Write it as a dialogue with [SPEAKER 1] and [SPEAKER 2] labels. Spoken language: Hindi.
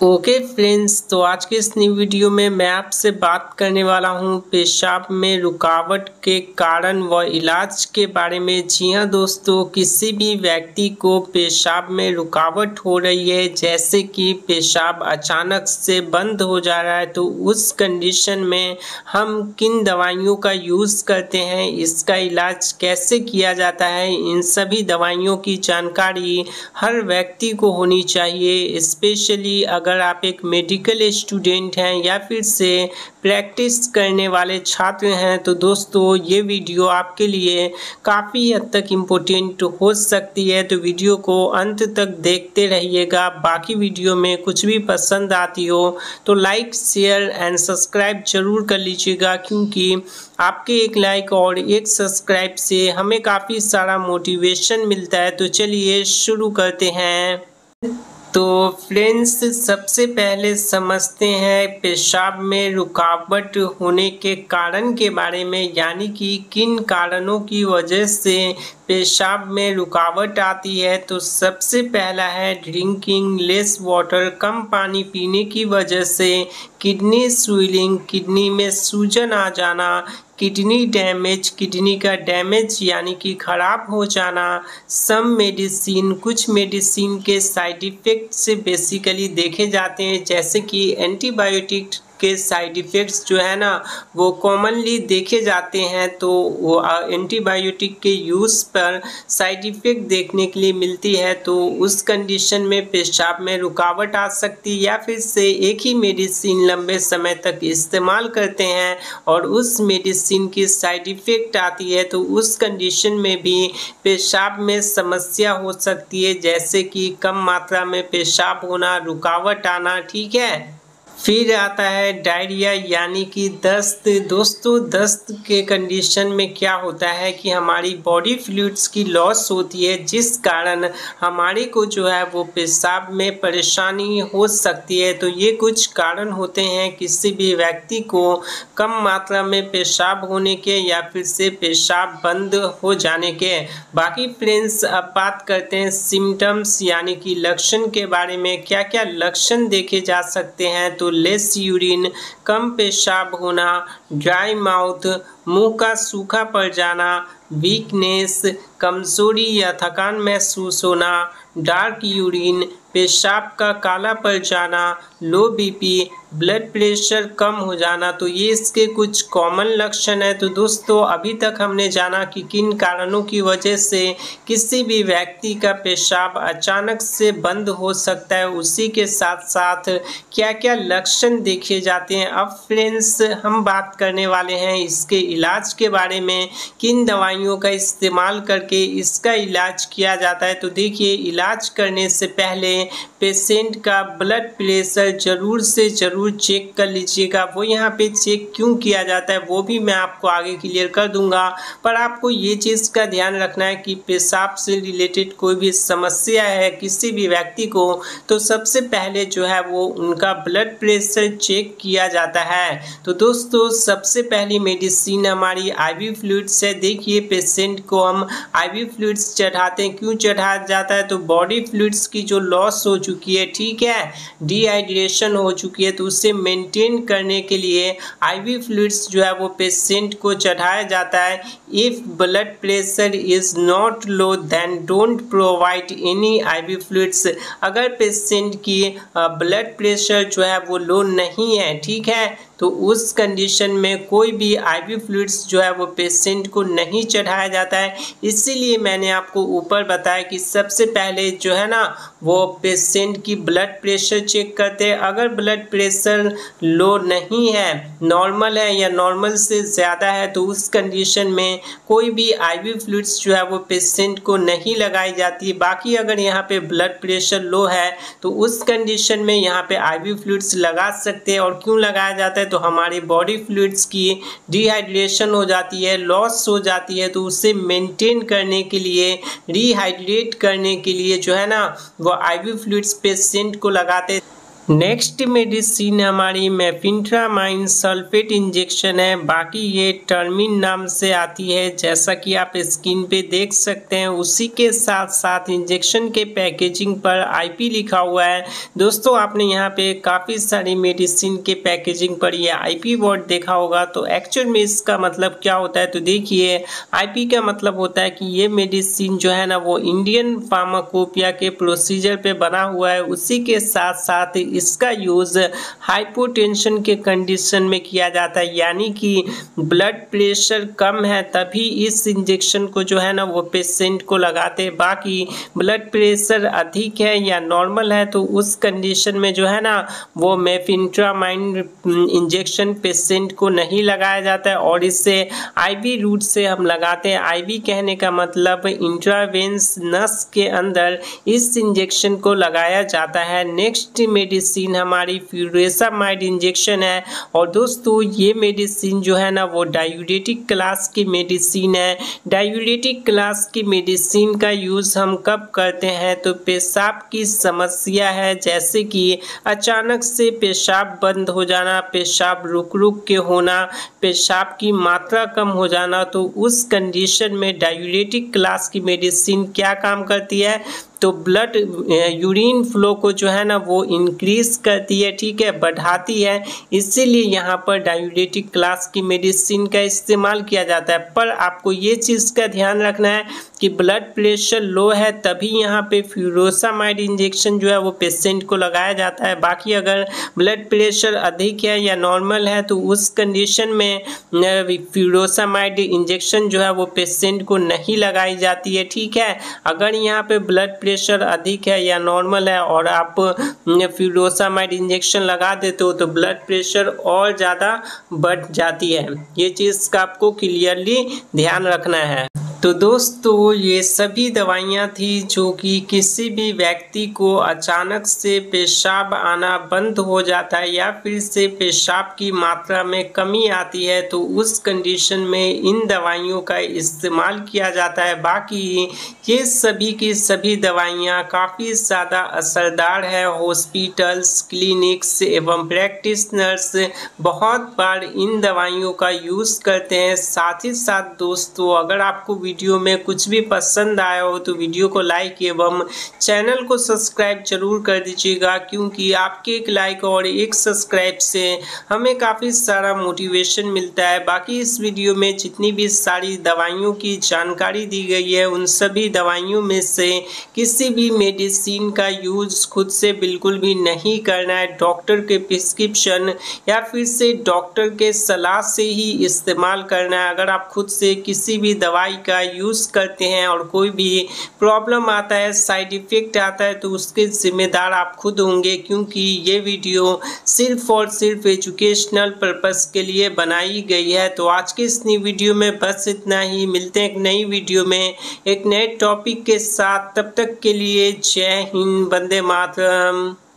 [SPEAKER 1] ओके फ्रेंड्स, तो आज के इस न्यू वीडियो में मैं आपसे बात करने वाला हूं पेशाब में रुकावट के कारण व इलाज के बारे में। जी हां दोस्तों, किसी भी व्यक्ति को पेशाब में रुकावट हो रही है, जैसे कि पेशाब अचानक से बंद हो जा रहा है, तो उस कंडीशन में हम किन दवाइयों का यूज़ करते हैं, इसका इलाज कैसे किया जाता है, इन सभी दवाइयों की जानकारी हर व्यक्ति को होनी चाहिए। स्पेशली अगर आप एक मेडिकल स्टूडेंट हैं या फिर से प्रैक्टिस करने वाले छात्र हैं, तो दोस्तों ये वीडियो आपके लिए काफ़ी हद तक इम्पोर्टेंट हो सकती है। तो वीडियो को अंत तक देखते रहिएगा। बाकी वीडियो में कुछ भी पसंद आती हो तो लाइक शेयर एंड सब्सक्राइब जरूर कर लीजिएगा, क्योंकि आपके एक लाइक और एक सब्सक्राइब से हमें काफ़ी सारा मोटिवेशन मिलता है। तो चलिए शुरू करते हैं। तो फ्रेंड्स, सबसे पहले समझते हैं पेशाब में रुकावट होने के कारण के बारे में, यानी कि किन कारणों की वजह से पेशाब में रुकावट आती है। तो सबसे पहला है ड्रिंकिंग लेस वाटर, कम पानी पीने की वजह से किडनी स्विलिंग, किडनी में सूजन आ जाना, किडनी डैमेज, किडनी का डैमेज यानी कि खराब हो जाना। सम मेडिसिन, कुछ मेडिसिन के साइड इफ़ेक्ट से बेसिकली देखे जाते हैं, जैसे कि एंटीबायोटिक के साइड इफ़ेक्ट्स जो है ना वो कॉमनली देखे जाते हैं। तो वो एंटीबायोटिक के यूज़ पर साइड इफ़ेक्ट देखने के लिए मिलती है, तो उस कंडीशन में पेशाब में रुकावट आ सकती है। या फिर से एक ही मेडिसिन लंबे समय तक इस्तेमाल करते हैं और उस मेडिसिन की साइड इफ़ेक्ट आती है, तो उस कंडीशन में भी पेशाब में समस्या हो सकती है, जैसे कि कम मात्रा में पेशाब होना, रुकावट आना। ठीक है, फिर आता है डायरिया यानी कि दस्त। दोस्तों, दस्त के कंडीशन में क्या होता है कि हमारी बॉडी फ्लूइड्स की लॉस होती है, जिस कारण हमारे को जो है वो पेशाब में परेशानी हो सकती है। तो ये कुछ कारण होते हैं किसी भी व्यक्ति को कम मात्रा में पेशाब होने के या फिर से पेशाब बंद हो जाने के। बाकी फ्रेंड्स, अब बात करते हैं सिम्टम्स यानी कि लक्षण के बारे में। क्या क्या लक्षण देखे जा सकते हैं? तो लेस यूरिन, कम पेशाब होना, ड्राई माउथ, मुंह का सूखा पड़ जाना, वीकनेस, कमजोरी या थकान महसूस होना, डार्क यूरिन, पेशाब का काला पड़ जाना, लो बीपी, ब्लड प्रेशर कम हो जाना। तो ये इसके कुछ कॉमन लक्षण है। तो दोस्तों, अभी तक हमने जाना कि किन कारणों की वजह से किसी भी व्यक्ति का पेशाब अचानक से बंद हो सकता है, उसी के साथ साथ क्या क्या लक्षण देखे जाते हैं। अब फ्रेंड्स, हम बात करने वाले हैं इसके इलाज के बारे में, किन दवाइयों का इस्तेमाल करके इसका इलाज किया जाता है। तो देखिए, इलाज करने से पहले पेशेंट का ब्लड प्रेशर जरूर से जरूर चेक कर लीजिएगा। वो यहाँ पे चेक क्यों किया जाता है वो भी मैं आपको आगे क्लियर कर दूंगा, पर आपको ये चीज़ का ध्यान रखना है कि पेशाब से रिलेटेड कोई भी समस्या है किसी भी व्यक्ति को, तो सबसे पहले जो है वो उनका ब्लड प्रेशर चेक किया जाता है। तो दोस्तों, सबसे पहली मेडिसिन हमारी IV फ्लूइड्स है। देखिए, पेशेंट को हम IV फ्लूइड्स चढ़ाते हैं। क्यों चढ़ाया जाता है? तो बॉडी फ्लूइड्स की जो लॉस हो चुकी है, ठीक है, डिहाइड्रेशन हो चुकी है, तो उसे मेंटेन करने के लिए IV फ्लूइड्स जो है वो पेशेंट को चढ़ाया जाता है। If blood pressure is not low then don't provide any IV fluids. अगर पेशेंट की ब्लड प्रेशर जो है वो लो नहीं है, ठीक है, तो उस कंडीशन में कोई भी IV फ्लूइड्स जो है वो पेशेंट को नहीं चढ़ाया जाता है। इसीलिए मैंने आपको ऊपर बताया कि सबसे पहले जो है ना वो पेशेंट की ब्लड प्रेशर चेक करते हैं। अगर ब्लड प्रेशर लो नहीं है, नॉर्मल है या नॉर्मल से ज़्यादा है, तो उस कंडीशन में कोई भी IV फ्लूइड्स जो है वो पेशेंट को नहीं लगाई जाती है। बाकी अगर यहाँ पे ब्लड प्रेशर लो है तो उस कंडीशन में यहाँ पे IV फ्लूइड्स लगा सकते हैं। और क्यों लगाया जाता है? तो हमारी बॉडी फ्लूइड्स की डिहाइड्रेशन हो जाती है, लॉस हो जाती है, तो उसे मेंटेन करने के लिए, रिहाइड्रेट करने के लिए जो है ना वो IV फ्लूइड्स पेशेंट को लगाते हैं। नेक्स्ट मेडिसिन हमारी मेफिट्रामाइन सल्फेट इंजेक्शन है। बाकी ये टर्मिन नाम से आती है, जैसा कि आप स्क्रीन पे देख सकते हैं। उसी के साथ साथ इंजेक्शन के पैकेजिंग पर आईपी लिखा हुआ है। दोस्तों आपने यहाँ पे काफ़ी सारी मेडिसिन के पैकेजिंग पर ये आईपी वर्ड देखा होगा, तो एक्चुअल में इसका मतलब क्या होता है। तो देखिए, आईपी का मतलब होता है कि ये मेडिसिन जो है ना वो इंडियन फार्माकोपिया के प्रोसीजर पे बना हुआ है। उसी के साथ साथ इसका यूज़ हाइपोटेंशन के कंडीशन में किया जाता है, यानी कि ब्लड प्रेशर कम है तभी इस इंजेक्शन को जो है ना वो पेशेंट को लगाते हैं। बाकी ब्लड प्रेशर अधिक है या नॉर्मल है तो उस कंडीशन में जो है ना वो मेफिट्रामाइन इंजेक्शन पेशेंट को नहीं लगाया जाता है और इससे आईवी रूट से हम लगाते हैं। आईवी कहने का मतलब इंट्रावेंस नस के अंदर इस इंजेक्शन को लगाया जाता है। नेक्स्ट मेडिसिन हमारी फ्यूरेसामाइड इंजेक्शन है और दोस्तों ये मेडिसिन जो है ना वो डायूरेटिक क्लास की मेडिसिन है। डायूरेटिक क्लास की मेडिसिन का यूज़ हम कब करते हैं, तो पेशाब की समस्या है, जैसे कि अचानक से पेशाब बंद हो जाना, पेशाब रुक रुक के होना, पेशाब की मात्रा कम हो जाना, तो उस कंडीशन में डायूरेटिक क्लास की मेडिसिन क्या काम करती है, तो ब्लड यूरिन फ्लो को जो है ना वो इंक्रीज करती है, ठीक है, बढ़ाती है। इसीलिए यहाँ पर डायूरेटिक क्लास की मेडिसिन का इस्तेमाल किया जाता है। पर आपको ये चीज़ का ध्यान रखना है कि ब्लड प्रेशर लो है तभी यहाँ पे फ्यूरोसामाइड इंजेक्शन जो है वो पेशेंट को लगाया जाता है। बाकी अगर ब्लड प्रेशर अधिक है या नॉर्मल है तो उस कंडीशन में फ्यूरोसामाइड इंजेक्शन जो है वो पेशेंट को नहीं लगाई जाती है, ठीक है। अगर यहाँ पे ब्लड प्रेशर अधिक है या नॉर्मल है और आप फ्यूरोसामाइड इंजेक्शन लगा देते हो तो ब्लड प्रेशर और ज़्यादा बढ़ जाती है। ये चीज़ का आपको क्लियरली ध्यान रखना है। तो दोस्तों ये सभी दवाइयाँ थी जो कि किसी भी व्यक्ति को अचानक से पेशाब आना बंद हो जाता है या फिर से पेशाब की मात्रा में कमी आती है तो उस कंडीशन में इन दवाइयों का इस्तेमाल किया जाता है। बाकी ये सभी की सभी दवाइयाँ काफ़ी ज़्यादा असरदार है। हॉस्पिटल्स, क्लिनिक्स एवं प्रैक्टिशनर्स बहुत बार इन दवाइयों का यूज़ करते हैं। साथ ही साथ दोस्तों अगर आपको वीडियो में कुछ भी पसंद आया हो तो वीडियो को लाइक एवं चैनल को सब्सक्राइब जरूर कर दीजिएगा, क्योंकि आपके एक लाइक और एक सब्सक्राइब से हमें काफ़ी सारा मोटिवेशन मिलता है। बाकी इस वीडियो में जितनी भी सारी दवाइयों की जानकारी दी गई है उन सभी दवाइयों में से किसी भी मेडिसिन का यूज़ खुद से बिल्कुल भी नहीं करना है। डॉक्टर के प्रिस्क्रिप्शन या फिर से डॉक्टर के सलाह से ही इस्तेमाल करना है। अगर आप खुद से किसी भी दवाई का यूज़ करते हैं और कोई भी प्रॉब्लम आता है, साइड इफ़ेक्ट आता है, तो उसके ज़िम्मेदार आप खुद होंगे, क्योंकि ये वीडियो सिर्फ और सिर्फ एजुकेशनल पर्पस के लिए बनाई गई है। तो आज के इस नई वीडियो में बस इतना ही। मिलते हैं एक नई वीडियो में एक नए टॉपिक के साथ। तब तक के लिए जय हिंद, वंदे मातरम।